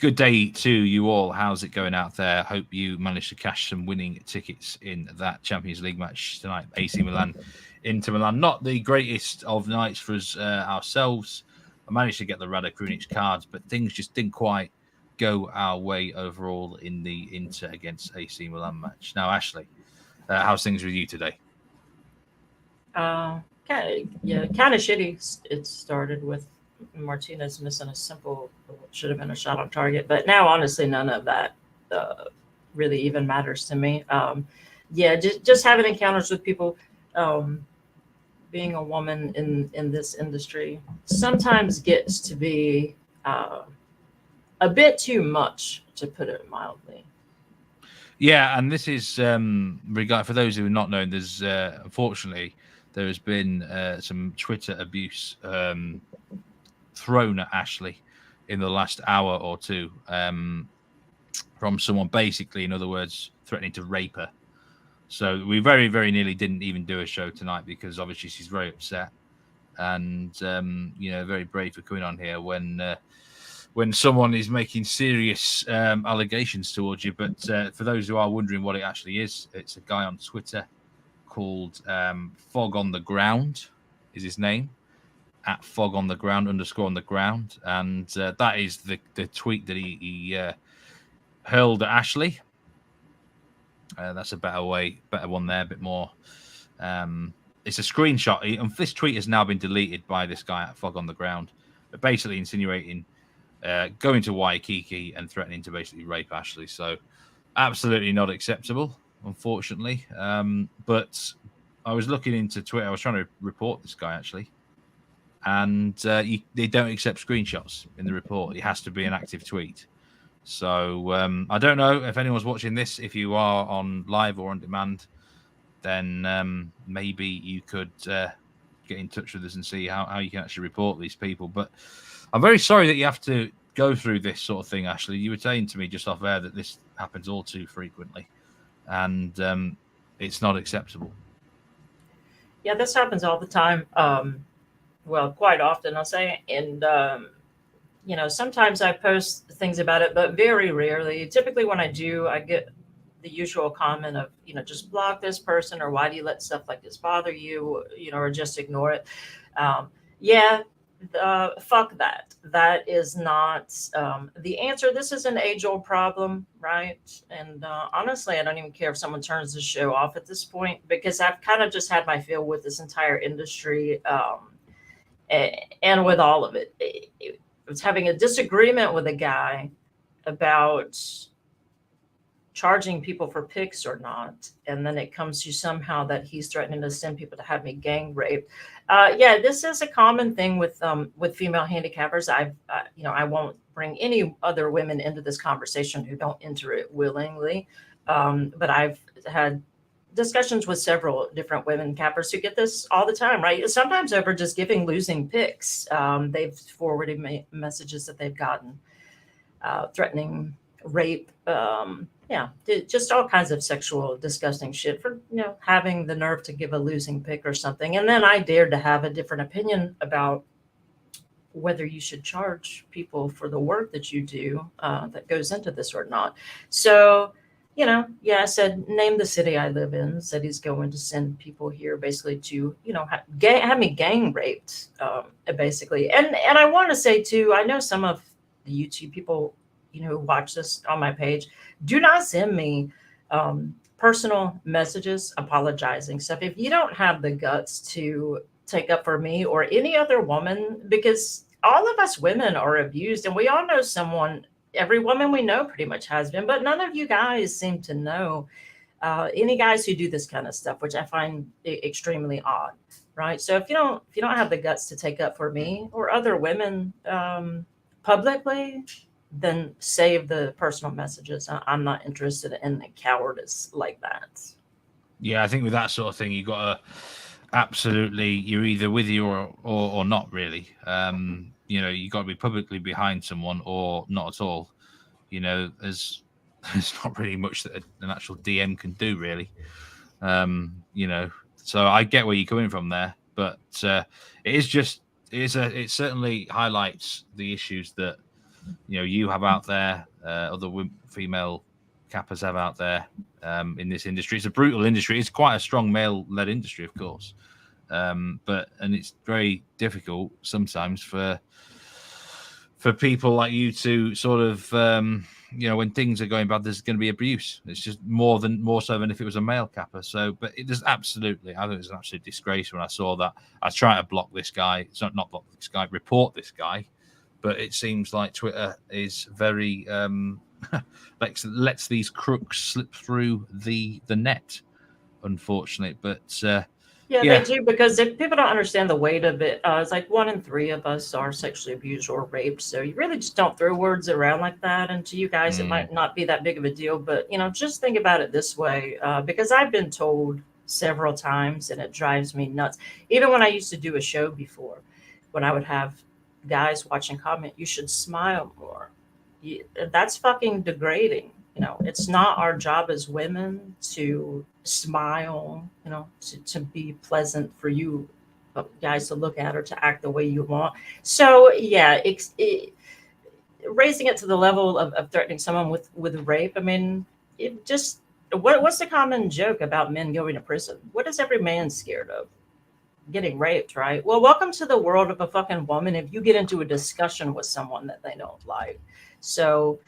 Good day to you all. How's it going out there? Hope you managed to cash some winning tickets in that Champions League match tonight. AC Milan, Inter Milan. Not the greatest of nights for us ourselves. I managed to get the Rada Krunic cards, but things just didn't quite go our way overall in the Inter against AC Milan match. Now, Ashley, how's things with you today? Kind of shitty. It started with Martinez missing a simple, should have been a shot on target, but now honestly, none of that really even matters to me. Just having encounters with people. Being a woman in this industry sometimes gets to be a bit too much, to put it mildly. Yeah, and this is for those who are not known. There's unfortunately there has been some Twitter abuse thrown at Ashley in the last hour or two from someone, basically, in other words, threatening to rape her. So we very, very nearly didn't even do a show tonight because obviously she's very upset and very brave for coming on here when someone is making serious allegations towards you. But for those who are wondering what it actually is, it's a guy on Twitter called Fog on the Ground is his name, at Fog on the Ground _on_the_ground. And that is the tweet that he hurled at Ashley. That's a better one there, a bit more. It's a screenshot. And this tweet has now been deleted by this guy at Fog on the Ground, basically insinuating going to Waikiki and threatening to basically rape Ashley. So absolutely not acceptable, unfortunately. But I was looking into Twitter. I was trying to report this guy, actually. And they don't accept screenshots in the report. It has to be an active tweet. So I don't know if anyone's watching this. If you are on live or on demand, then maybe you could get in touch with us and see how you can actually report these people. But I'm very sorry that you have to go through this sort of thing, Ashley. You were saying to me just off air that this happens all too frequently, and it's not acceptable. Yeah, this happens all the time. Well, quite often, I'll say. And sometimes I post things about it, but very rarely. Typically when I do, I get the usual comment of, just block this person, or why do you let stuff like this bother you, or just ignore it. Fuck that. That is not the answer. This is an age-old problem, right? And honestly, I don't even care if someone turns the show off at this point, because I've kind of just had my fill with this entire industry and with all of it. I was having a disagreement with a guy about charging people for pics or not, and then it comes to somehow that he's threatening to send people to have me gang raped. This is a common thing with female handicappers. I won't bring any other women into this conversation who don't enter it willingly, but I've had discussions with several different women cappers who get this all the time, right? Sometimes over just giving losing pics. They've forwarded me messages that they've gotten threatening rape, just all kinds of sexual disgusting shit for having the nerve to give a losing pic or something. And then I dared to have a different opinion about whether you should charge people for the work that you do that goes into this or not. So I said, name the city I live in. Said he's going to send people here basically to, have me gang raped, basically. And I want to say too, I know some of the YouTube people, who watch this on my page, do not send me personal messages apologizing stuff if you don't have the guts to take up for me or any other woman, because all of us women are abused, and we all know someone. Every woman we know pretty much has been, but none of you guys seem to know any guys who do this kind of stuff, which I find extremely odd, right? So if you don't have the guts to take up for me or other women publicly, then save the personal messages. I'm not interested in the cowardice like that. Yeah, I think with that sort of thing, you got to absolutely, you're either with you or not, really. You got to be publicly behind someone or not at all. There's not really much that an actual DM can do, really. So I get where you're coming from there, but it certainly highlights the issues that you have out there, other female cappers have out there in this industry. It's a brutal industry. It's quite a strong male-led industry, of course, and it's very difficult sometimes for people like you to sort of when things are going bad, there's going to be abuse. It's just more so than if it was a male capper. So, but it is absolutely, I think it's an absolute disgrace when I saw that. I try to block this guy. It's not block this guy, report this guy. But it seems like Twitter is very lets these crooks slip through the net, unfortunately. But yeah, they do, because if people don't understand the weight of it, it's like 1 in 3 of us are sexually abused or raped. So you really just don't throw words around like that. And to you guys, it might not be that big of a deal. But, just think about it this way, because I've been told several times, and it drives me nuts. Even when I used to do a show before, when I would have guys watch and comment, you should smile more. That's fucking degrading. It's not our job as women to smile, to be pleasant for you guys to look at or to act the way you want. So yeah, raising it to the level of threatening someone with rape. I mean, it just, what's the common joke about men going to prison? What is every man scared of? Getting raped, right? Well, welcome to the world of a fucking woman if you get into a discussion with someone that they don't like. So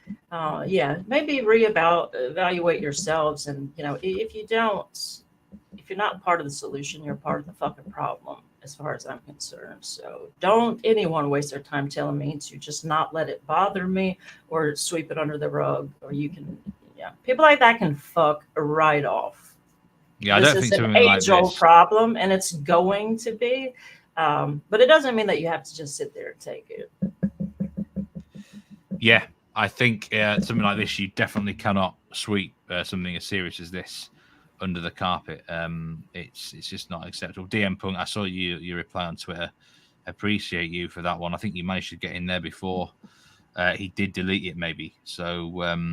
maybe evaluate yourselves. And if you're not part of the solution, you're part of the fucking problem, as far as I'm concerned. So don't anyone waste their time telling me to just not let it bother me or sweep it under the rug, or people like that can fuck right off. Yeah, I don't think something like this. This is an age-old problem, and it's going to be. But it doesn't mean that you have to just sit there and take it. Yeah, I think something like this, you definitely cannot sweep something as serious as this under the carpet. It's just not acceptable. DM Punk, I saw your reply on Twitter. Appreciate you for that one. I think you managed to get in there before he did delete it, maybe. So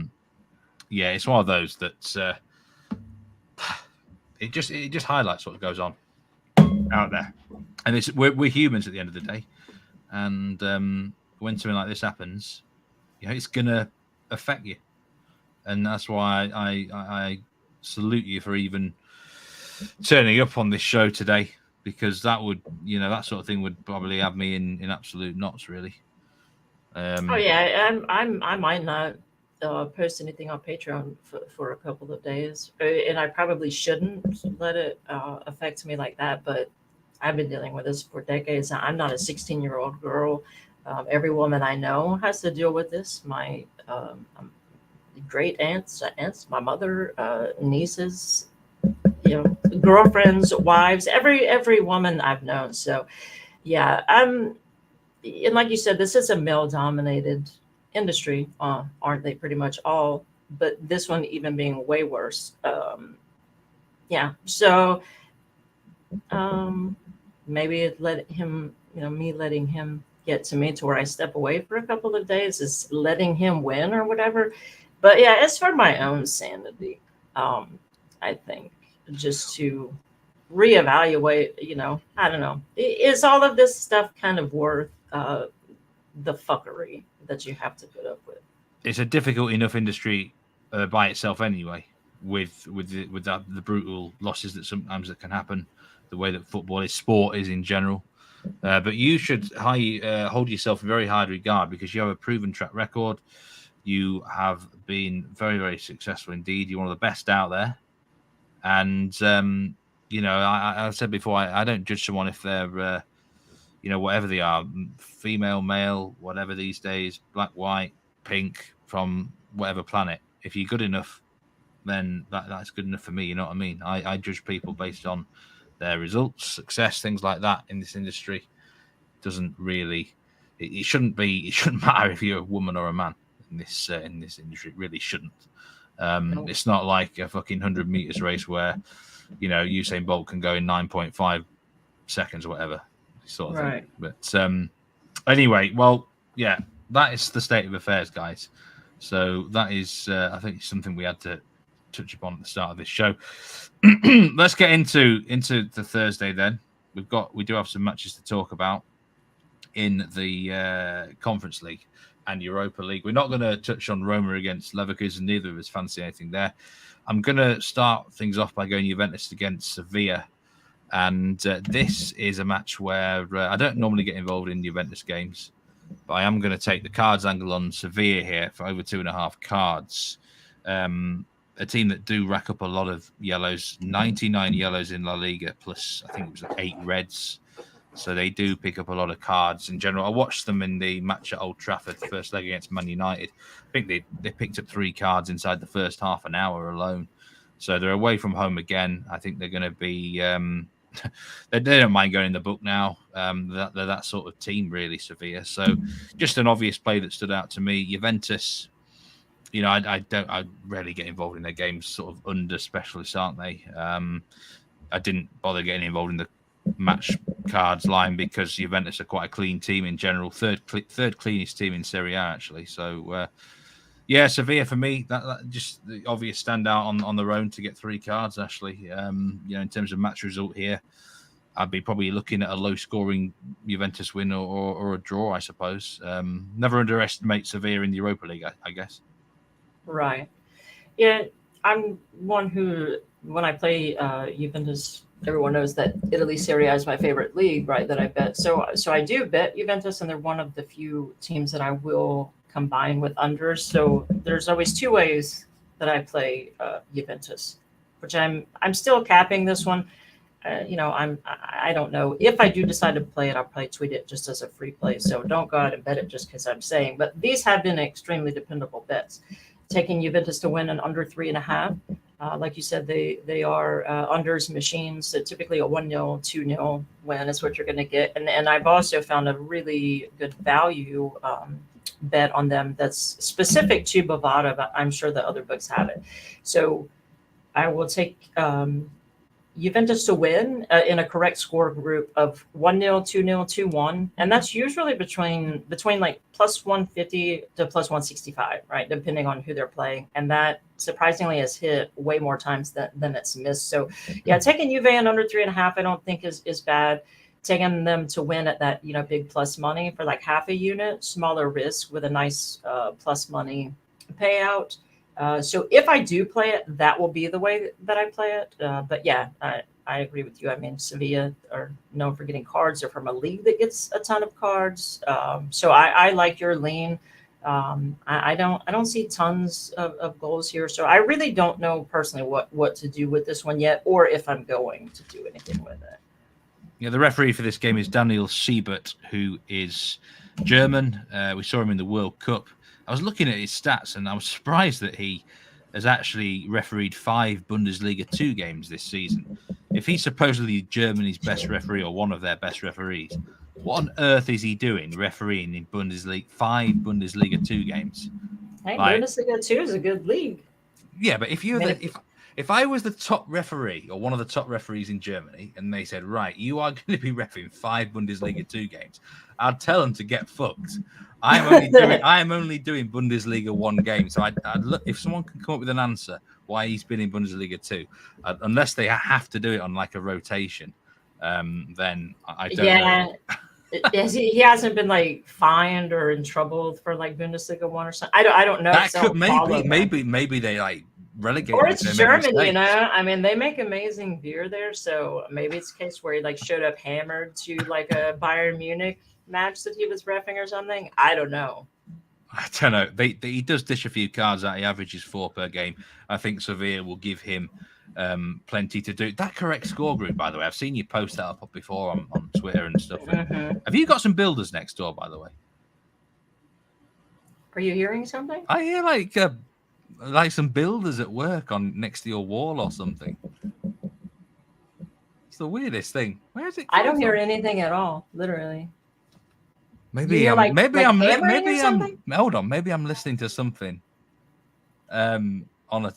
it's one of those that. It just highlights what goes on out there, and we're humans at the end of the day, and when something like this happens, it's gonna affect you, and that's why I salute you for even turning up on this show today, because that would that sort of thing would probably have me in absolute knots, really. I might not post anything on Patreon for a couple of days, and I probably shouldn't let it affect me like that, but I've been dealing with this for decades. I'm not a 16-year-old girl. Every woman I know has to deal with this. My great aunts, my mother, nieces, girlfriends, wives, every woman I've known. So yeah, and like you said, this is a male-dominated industry, aren't they pretty much all? But this one even being way worse. So maybe it let him, me letting him get to me to where I step away for a couple of days is letting him win or whatever. But yeah, it's for my own sanity. I think just to reevaluate, I don't know. Is all of this stuff kind of worth the fuckery that you have to put up with? It's a difficult enough industry by itself anyway, with the brutal losses that can happen, the way that sport is in general. But you should hold yourself in very high regard, because you have a proven track record. You have been very, very successful indeed. You're one of the best out there. And, I've said before, I don't judge someone if they're, whatever they are, female, male, whatever these days, black, white, pink, from whatever planet. If you're good enough, then that's good enough for me. You know what I mean? I judge people based on their results, success, things like that in this industry. Doesn't really, it shouldn't matter if you're a woman or a man in this industry. It really shouldn't. No. It's not like a fucking 100 meters race where, Usain Bolt can go in 9.5 seconds or whatever sort of thing. But anyway, well, yeah, that is the state of affairs, guys. So that is, I think, something we had to touch upon at the start of this show. Let's get into the Thursday then. We do have some matches to talk about. in the Conference League and Europa League. We're not going to touch on Roma against Leverkusen. Neither of us fancy anything there. I'm going to start things off by going Juventus against Sevilla. And this is a match where I don't normally get involved in Juventus games, but I am going to take the cards angle on Sevilla here for over 2.5 cards. A team that do rack up a lot of yellows, 99 yellows in La Liga, plus I think it was 8 reds. So they do pick up a lot of cards in general. I watched them in the match at Old Trafford, the first leg against Man United. I think they picked up 3 cards inside the first half an hour alone. So they're away from home again. I think they're going to be... they don't mind going in the book now. They're that sort of team, really, Sevilla. So just an obvious play that stood out to me. Juventus, you know, I rarely get involved in their games, sort of under specialists, aren't they? I didn't bother getting involved in the match cards line because Juventus are quite a clean team in general. Third cleanest team in Serie A, actually. So, yeah, Sevilla for me, that just the obvious standout on their own to get 3 cards, actually. You know, in terms of match result here, I'd be probably looking at a low-scoring Juventus win or a draw, I suppose. Never underestimate Sevilla in the Europa League, I guess. Right. Yeah, I'm one who, when I play Juventus, everyone knows that Italy Serie A is my favorite league, right, that I bet. So I do bet Juventus, and they're one of the few teams that I will combine with unders. So there's always 2 ways that I play Juventus, which I'm still capping this one. You know, I don't know if I do decide to play it. I'll probably tweet it just as a free play. So don't go out and bet it just because I'm saying. But these have been extremely dependable bets. Taking Juventus to win an under 3.5. Like you said, they are unders machines. So typically a 1-0, 2-0 win is what you're going to get. And I've also found a really good value bet on them that's specific to Bovada, but I'm sure the other books have it. So I will take Juventus to win in a correct score group of 1-0, 2-0, 2-1. And that's usually between like plus 150 to plus 165, right? Depending on who they're playing. And that surprisingly has hit way more times than it's missed. So yeah, taking Juve in under 3.5, I don't think is bad. Taking them to win at that, you know, big plus money for like half a unit, smaller risk with a nice plus money payout. So if I do play it, that will be the way that I play it. But yeah, I agree with you. I mean, Sevilla are known for getting cards. They're from a league that gets a ton of cards. So I like your lean. I don't see tons of goals here. So I really don't know personally what to do with this one yet, or if I'm going to do anything with it. Yeah, the referee for this game is Daniel Siebert, who is German. We saw him in the World Cup. I was looking at his stats, and I was surprised that he has actually refereed 5 Bundesliga 2 games this season. If he's supposedly Germany's best referee or one of their best referees, what on earth is he doing refereeing in 5 Bundesliga 2 games? Hey, Bundesliga 2 is a good league. Yeah, but if I was the top referee or one of the top referees in Germany and they said, right, you are going to be reffing 5 Bundesliga 2 games, I'd tell them to get fucked. I am only doing Bundesliga 1 game. So I'd look, if someone can come up with an answer why he's been in Bundesliga 2, unless they have to do it on like a rotation, then I don't know. Yes, he hasn't been like fined or in trouble for like Bundesliga 1 or something. I don't know. That could maybe they like relegate. Or it's Germany, you know. I mean, they make amazing beer there, so maybe it's a case where he like showed up hammered to like a Bayern Munich match that he was reffing or something. I don't know. I don't know. He does dish a few cards out. He averages 4 per game. I think Sevilla will give him plenty to do. That correct score group, by the way, I've seen you post that up before on Twitter and stuff. Mm-hmm. Have you got some builders next door, by the way? Are you hearing something? I hear like some builders at work on next to your wall or something. It's the weirdest thing. Where is it? I don't hear anything at all, literally. Maybe I'm hold on. Maybe I'm listening to something on a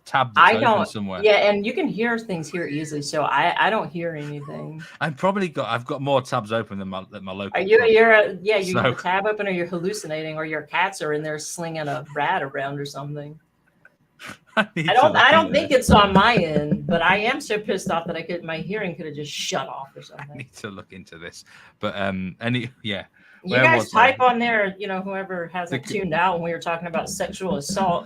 tab that's open somewhere. Yeah, and you can hear things here easily, so I don't hear anything. I've got more tabs open than my local. Are you have a tab open, or you're hallucinating, or your cats are in there slinging a rat around or something. I don't think it's on my end, but I am so pissed off that my hearing could have just shut off or something. I need to look into this. But You guys type on there, whoever has it tuned out when we were talking about sexual assault,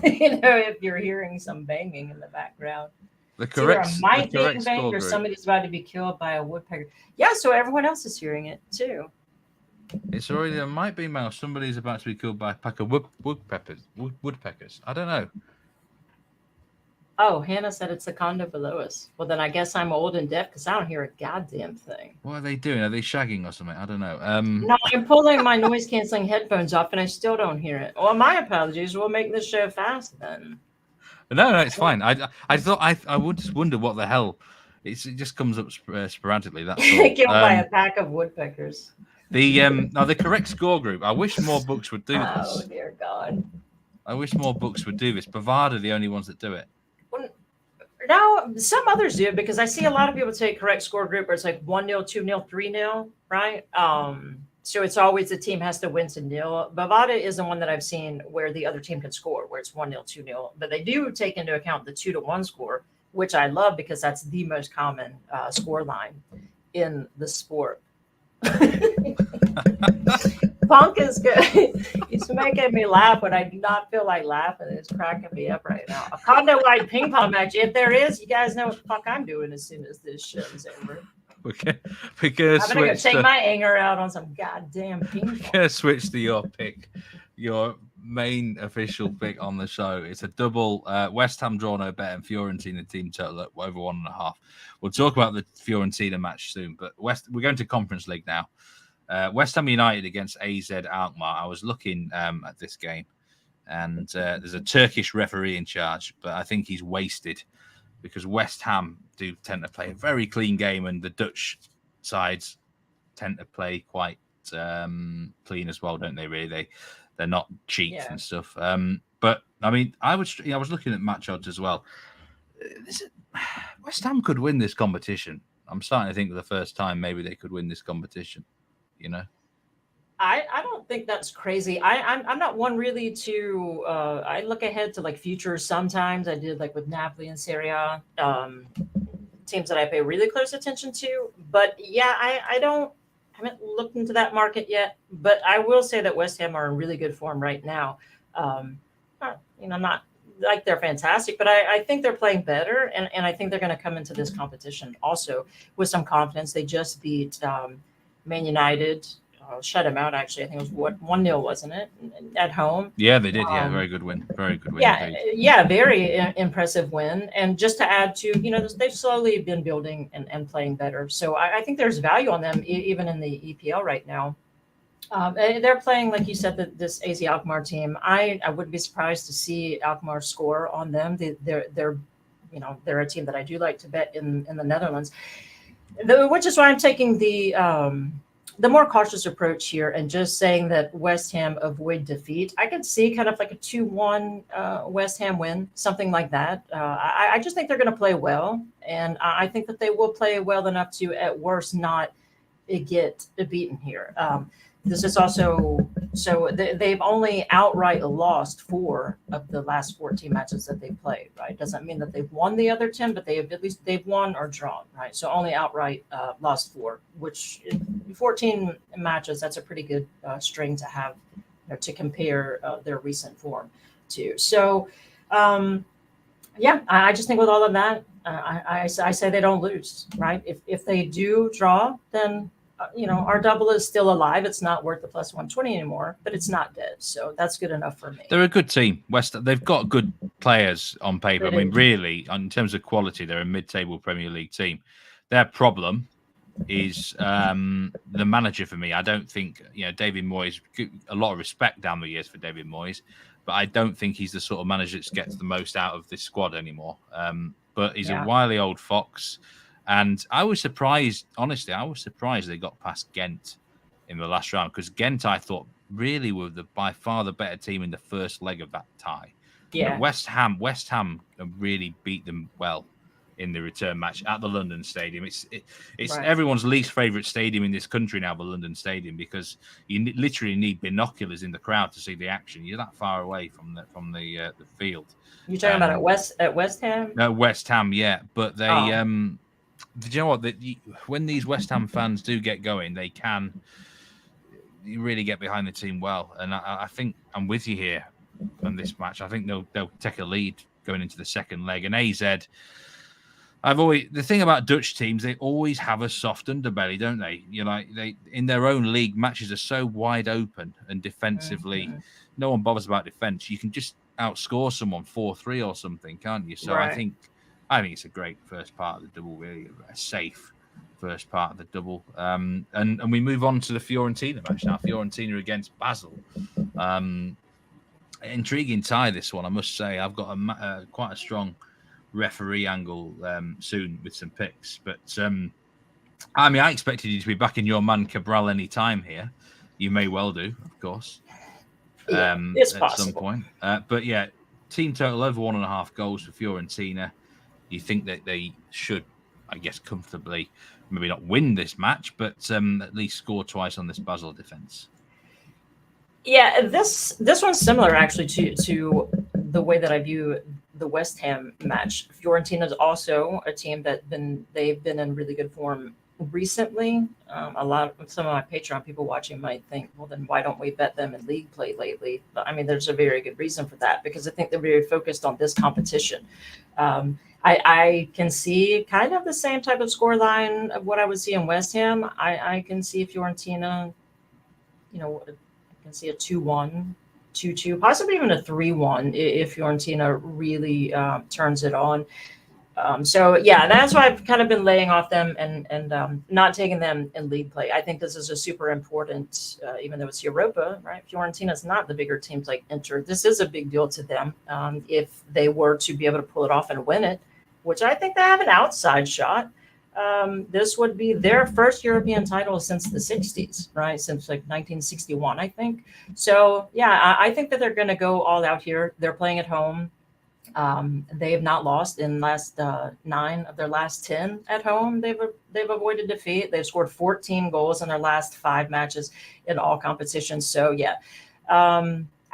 if you're hearing some banging in the background. The correct being banged or somebody's about to be killed by a woodpecker. Yeah, so everyone else is hearing it too. It's already there might be Mel. Somebody's about to be killed by a pack of woodpeckers. I don't know. Oh, Hannah said it's the condo below us. Well, then I guess I'm old and deaf because I don't hear a goddamn thing. What are they doing? Are they shagging or something? I don't know. No, I'm pulling my noise canceling headphones off and I still don't hear it. Well, my apologies. We'll make this show fast then. No, it's fine. I thought I would just wonder what the hell. It just comes up sporadically. That's all. Killed by a pack of woodpeckers. The correct score group. I wish more books would do this. Oh dear God. I wish more books would do this. Bavard are the only ones that do it. Now, some others do because I see a lot of people take correct score group where it's like 1-0, 2-0, 3-0, right? So it's always the team has to win to nil. Bavada isn't one that I've seen where the other team can score, where it's 1-0, 2-0. But they do take into account the 2-1 score, which I love because that's the most common score line in the sport. Punk is good. He's making me laugh when I do not feel like laughing. It's cracking me up right now. A condo-wide ping pong match. If there is, you guys know what the fuck I'm doing as soon as this show's over. We're gonna I'm gonna go take my anger out on some goddamn ping pong. We're gonna switch to your pick, your main official pick on the show. It's a double. West Ham draw no bet and Fiorentina team total at over 1.5. We'll talk about the Fiorentina match soon, but we're going to Conference League now. West Ham United against AZ Alkmaar. I was looking at this game, and there's a Turkish referee in charge, but I think he's wasted because West Ham do tend to play a very clean game, and the Dutch sides tend to play quite clean as well, don't they? Really, they're not cheats and stuff. But I mean, I was looking at match odds as well. West Ham could win this competition. I'm starting to think for the first time maybe they could win this competition. I don't think that's crazy. I'm not one really to I look ahead to like futures sometimes. I did like with Napoli and Serie A, teams that I pay really close attention to. But yeah, I haven't looked into that market yet. But I will say that West Ham are in really good form right now. Not like they're fantastic, but I think they're playing better, and I think they're going to come into this competition also with some confidence. They just beat Man United, shut him out. Actually, I think it was 1-0, wasn't it, at home? Yeah, they did. Yeah, very good win. Very good win. Yeah, very impressive win. And just to add to, they've slowly been building and playing better. So I think there's value on them even in the EPL right now. They're playing, like you said, this AZ Alkmaar team. I wouldn't be surprised to see Alkmaar score on them. They're a team that I do like to bet in the Netherlands, which is why I'm taking the more cautious approach here and just saying that West Ham avoid defeat. I could see kind of like a 2-1 West Ham win, something like that. I just think they're going to play well, and I think that they will play well enough to, at worst, not get beaten here. This is also so they've only outright lost 4 of the last 14 matches that they've played, right? Doesn't mean that they've won the other 10, but they've won or drawn, right? So only outright lost 4, which 14 matches, that's a pretty good string to have to compare their recent form to. So I just think with all of that, I say they don't lose, right? If they do draw, then our double is still alive. It's not worth the plus 120 anymore, but it's not dead. So that's good enough for me. They're a good team. They've got good players on paper. I mean, really, in terms of quality, they're a mid-table Premier League team. Their problem is the manager for me. I don't think, David Moyes, a lot of respect down the years for David Moyes, but I don't think he's the sort of manager that gets the most out of this squad anymore. But he's a wily old fox. And I was surprised, honestly, they got past Ghent in the last round because Ghent, I thought, really were by far the better team in the first leg of that tie. Yeah. But West Ham really beat them well. in the return match at the London Stadium. It's Right. everyone's least favourite stadium in this country now, the London Stadium, because you literally need binoculars in the crowd to see the action. You're that far away from the field. You're talking about at West Ham? No, West Ham, yeah, but they Oh. did you know what? When these West Ham fans do get going, they can really get behind the team well, and I think I'm with you here on this match. I think they'll take a lead going into the second leg, and AZ. The thing about Dutch teams, they always have a soft underbelly, don't they? They in their own league, matches are so wide open and defensively, no one bothers about defense. You can just outscore someone 4-3 or something, can't you? So Right. I think it's a great first part of the double, really a safe first part of the double. And we move on to the Fiorentina match now. Fiorentina against Basel. Intriguing tie, this one, I must say. I've got quite a strong referee angle soon with some picks, but I expected you to be backing your man Cabral any time here. You may well do, of course, it's at possible. some point. But yeah, team total over 1.5 goals for Fiorentina. You think that they should, I guess, comfortably maybe not win this match, but at least score twice on this Basel defense. Yeah, this one's similar actually to the way that I view the West Ham match. Fiorentina is also a team they've been in really good form recently. Some of my Patreon people watching might think, well, then why don't we bet them in league play lately? But I mean, there's a very good reason for that, because I think they're very focused on this competition. I can see kind of the same type of scoreline of what I would see in West Ham. I can see Fiorentina, I can see a 2-1, 2-2, possibly even a 3-1 if Fiorentina really turns it on. So yeah, that's why I've kind of been laying off them and not taking them in league play. I think this is a super important, even though it's Europa, right? Fiorentina is not the bigger teams like Inter. This is a big deal to them if they were to be able to pull it off and win it, which I think they have an outside shot. This would be their first European title since the 60s, right? Since like 1961, I think. So yeah, I think that they're going to go all out here. They're playing at home. They have not lost in last 9 of their last 10 at home. They've avoided defeat. They've scored 14 goals in their last 5 matches in all competitions. So yeah,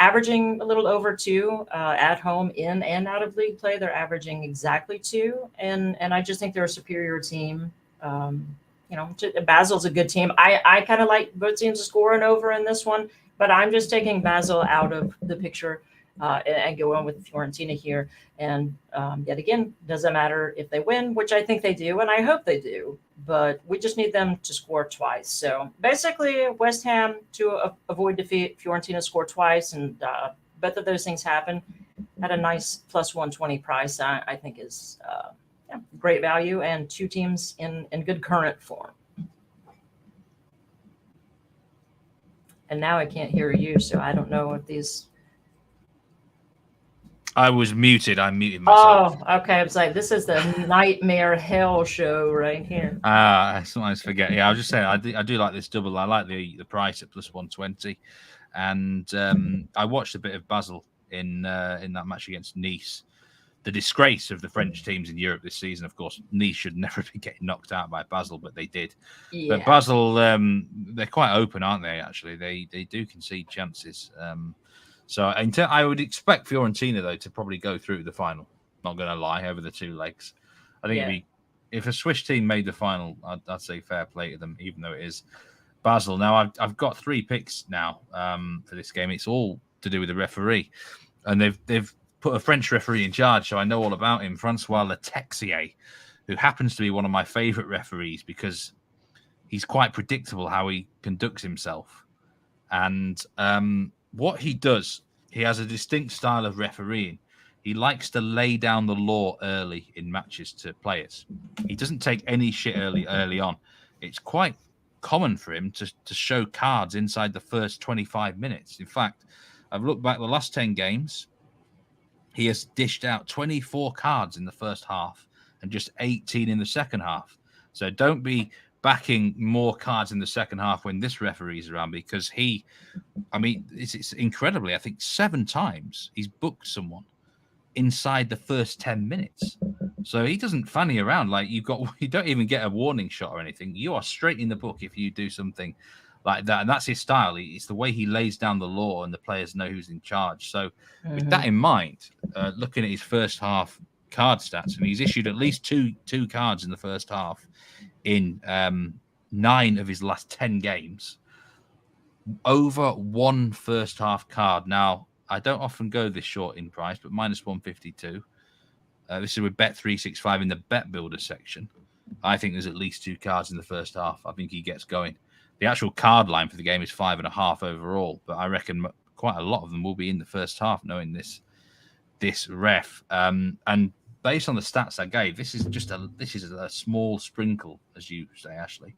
averaging a little over 2 at home, in and out of league play. They're averaging exactly 2, and I just think they're a superior team. Basel's a good team. I kind of like both teams to score and over in this one, but I'm just taking Basel out of the picture and go on with Fiorentina here. And yet again, doesn't matter if they win, which I think they do, and I hope they do, but we just need them to score twice. So basically, West Ham to avoid defeat, Fiorentina score twice, and both of those things happen at a nice plus 120 price. I think is great value, and 2 teams in good current form. And now I can't hear you, so I don't know if these. I was muted. I muted myself. Oh, okay. I was like, this is the nightmare hell show right here. I sometimes forget. Yeah, I was just saying, I do like this double. I like the price at plus 120, and I watched a bit of Basel in that match against Nice. The disgrace of the French teams in Europe this season. Of course, Nice should never be getting knocked out by Basel, but they did. Yeah. But Basel, they're quite open, aren't they? Actually, they do concede chances. So I would expect Fiorentina, though, to probably go through the final. Not going to lie, over the 2 legs. I think if a Swiss team made the final, I'd say fair play to them, even though it is Basel. Now, I've got 3 picks now for this game. It's all to do with the referee. And they've put a French referee in charge, so I know all about him, Francois Letexier, who happens to be one of my favourite referees because he's quite predictable how he conducts himself. And what he does, he has a distinct style of refereeing. He likes to lay down the law early in matches to players. He doesn't take any shit early on. It's quite common for him to show cards inside the first 25 minutes. In fact, I've looked back the last 10 games. He has dished out 24 cards in the first half and just 18 in the second half. So don't be backing more cards in the second half when this referee is around, because it's incredibly, I think 7 times he's booked someone inside the first 10 minutes. So he doesn't fanny around. Like you don't even get a warning shot or anything. You are straight in the book if you do something like that, and that's his style. It's the way he lays down the law, and the players know who's in charge. So with that in mind, looking at his first half card stats, and he's issued at least two cards in the first half in 9 of his last 10 games. Over one first half card. Now, I don't often go this short in price, but minus 152. This is with Bet365 in the Bet Builder section. I think there's at least 2 cards in the first half. I think he gets going. The actual card line for the game is 5.5 overall, but I reckon quite a lot of them will be in the first half, knowing this ref. And based on the stats I gave, this is a small sprinkle, as you say, Ashley.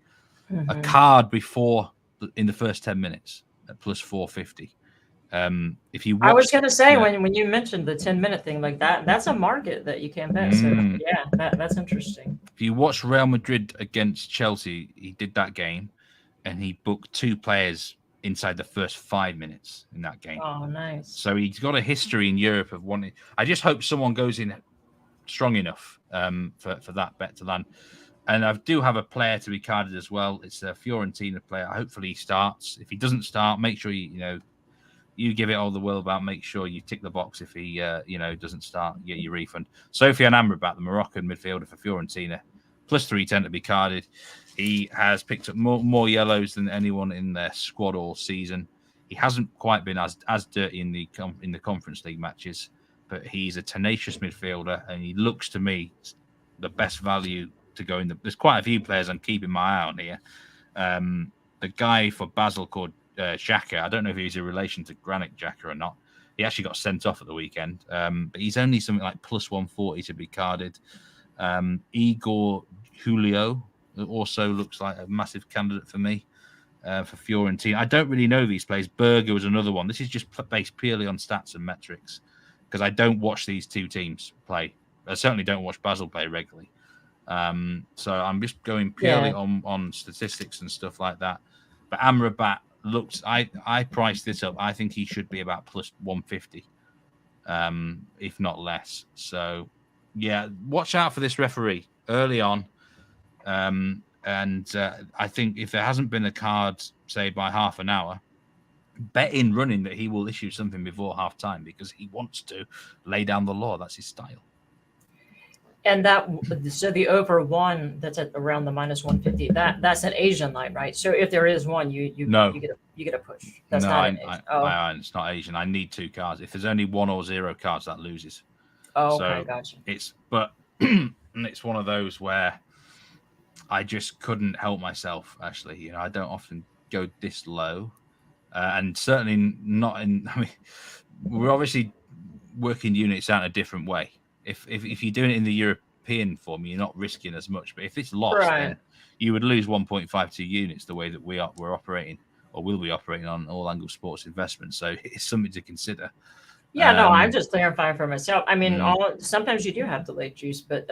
A card before in the first 10 minutes at plus 450. If you watch, I was going to say, when you mentioned the 10-minute thing like that, that's a market that you can bet. So yeah, that's interesting. If you watch Real Madrid against Chelsea, he did that game, and he booked 2 players inside the first 5 minutes in that game. Oh, nice. So he's got a history in Europe of wanting. I just hope someone goes in strong enough for that bet to land. And I do have a player to be carded as well. It's a Fiorentina player. Hopefully he starts. If he doesn't start, make sure you give it all the will about. Make sure you tick the box if he doesn't start, you get your refund. Sofyane Amrabat, the Moroccan midfielder for Fiorentina, plus 310 to be carded. He has picked up more yellows than anyone in their squad all season. He hasn't quite been as dirty in the Conference League matches, but he's a tenacious midfielder, and he looks to me the best value to go in. There's quite a few players I'm keeping my eye on here. The guy for Basel called Xhaka, I don't know if he's a relation to Granit Xhaka or not. He actually got sent off at the weekend, but he's only something like plus 140 to be carded. Igor Julio also looks like a massive candidate for me for Fiorentina. I don't really know these players. Berger was another one. This is just based purely on stats and metrics because I don't watch these 2 teams play. I certainly don't watch Basel play regularly. So I'm just going purely on statistics and stuff like that. But Amrabat looks, I priced this up. I think he should be about plus 150, if not less. So, yeah, watch out for this referee early on. And I think if there hasn't been a card, say, by half an hour, bet in running that he will issue something before half time because he wants to lay down the law. That's his style. And so the over one that's at around the minus 150, that's an Asian line, right? So if there is one, you get a push. That's not an Asian. It's not Asian. I need 2 cards. If there's only 1 or 0 cards, that loses. Oh, so okay, gotcha. It's one of those where I just couldn't help myself. Actually, I don't often go this low, and certainly not in. I mean, we're obviously working units out in a different way. If you're doing it in the European form, you're not risking as much. But if it's lost, then you would lose 1.52 units the way that we're operating or will be operating on All Angle Sports Investments. So it's something to consider. Yeah, no, I'm just clarifying for myself. I mean, sometimes you do have to late juice, but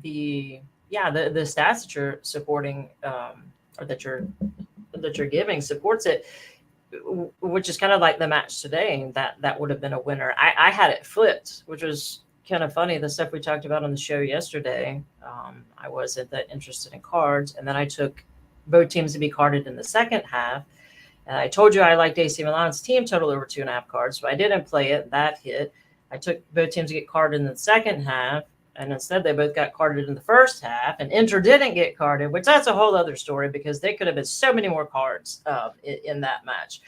the stats that you're supporting or that you're giving supports it, which is kind of like the match today. That would have been a winner. I had it flipped, which was kind of funny. The stuff we talked about on the show yesterday. I wasn't that interested in cards, and then I took both teams to be carded in the second half. And I told you I liked AC Milan's team total over 2.5 cards, so I didn't play it. That hit. I took both teams to get carded in the second half, and instead they both got carded in the first half. And Inter didn't get carded, which that's a whole other story because they could have been so many more cards in that match.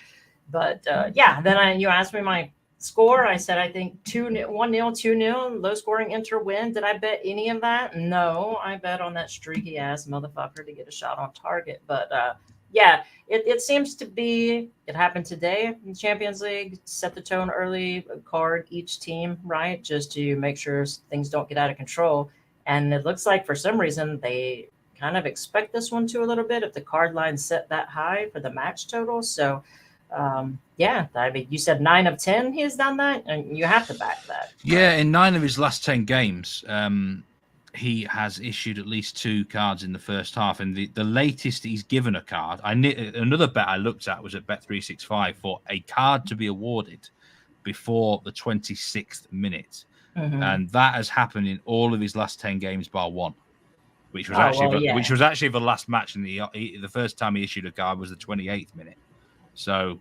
But then you asked me my score. I said I think 1-0, 2-0, low scoring Inter win. Did I bet any of that? No, I bet on that streaky ass motherfucker to get a shot on target. But it seems to be. It happened today in the Champions League. Set the tone early, card each team right, just to make sure things don't get out of control. And it looks like for some reason they kind of expect this one to a little bit if the card line set that high for the match total. So. I mean, you said 9 of 10 he has done that, and you have to back that. Yeah, in 9 of his last 10 games, he has issued at least 2 cards in the first half, and the latest he's given a card. Another bet I looked at was at Bet365 for a card to be awarded before the 26th minute, And that has happened in all of his last 10 games bar one, which was which was actually the last match. And the first time he issued a card was the 28th minute. So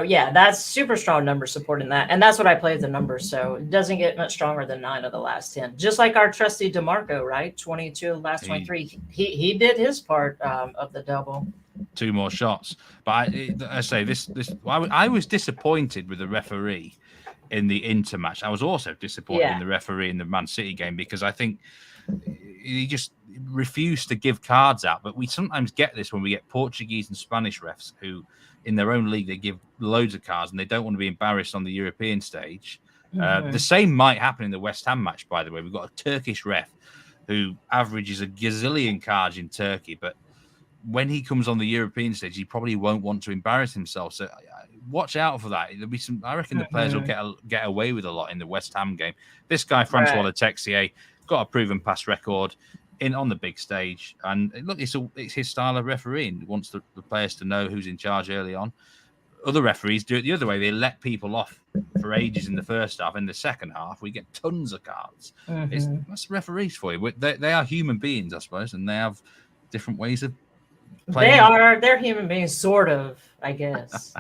yeah, that's super strong number supporting that. And that's what I played the numbers. So it doesn't get much stronger than 9 of the last 10. Just like our trusty DeMarco, right? 22 of the last 23. He did his part of the double. 2 more shots. But I say I was disappointed with the referee in the Inter match. I was also disappointed in the referee in the Man City game, because I think he just refused to give cards out. But we sometimes get this when we get Portuguese and Spanish refs who, in their own league, they give loads of cards and they don't want to be embarrassed on the European stage. The same might happen in the West Ham match, by the way. We've got a Turkish ref who averages a gazillion cards in Turkey, but when he comes on the European stage, he probably won't want to embarrass himself. So watch out for that. There'll be some. I reckon the players will get away with a lot in the West Ham game. This guy, Francois Letexier, got a proven past record on the big stage, and look, it's his style of refereeing. He wants the players to know who's in charge early on. Other referees do it the other way. They let people off for ages in the first half. In the second half, we get tons of cards. That's referees for you. They are human beings, I suppose, and they have different ways of playing. They're human beings, sort of, I guess.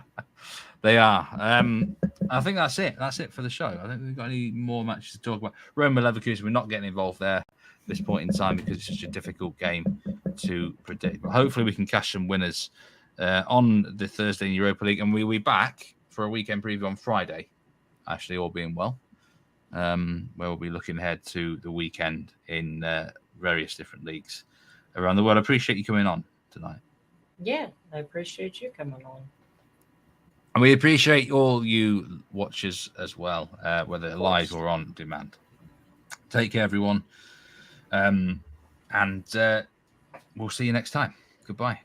They are. I think that's it. That's it for the show. I don't think we've got any more matches to talk about. Roma Leverkusen, we're not getting involved there at this point in time because it's such a difficult game to predict. But hopefully we can cash some winners on the Thursday in Europa League, and we'll be back for a weekend preview on Friday, actually, all being well, where we'll be looking ahead to the weekend in various different leagues around the world. I appreciate you coming on tonight. Yeah, I appreciate you coming on. And we appreciate all you watchers as well, whether live or on demand. Take care, everyone. And we'll see you next time. Goodbye.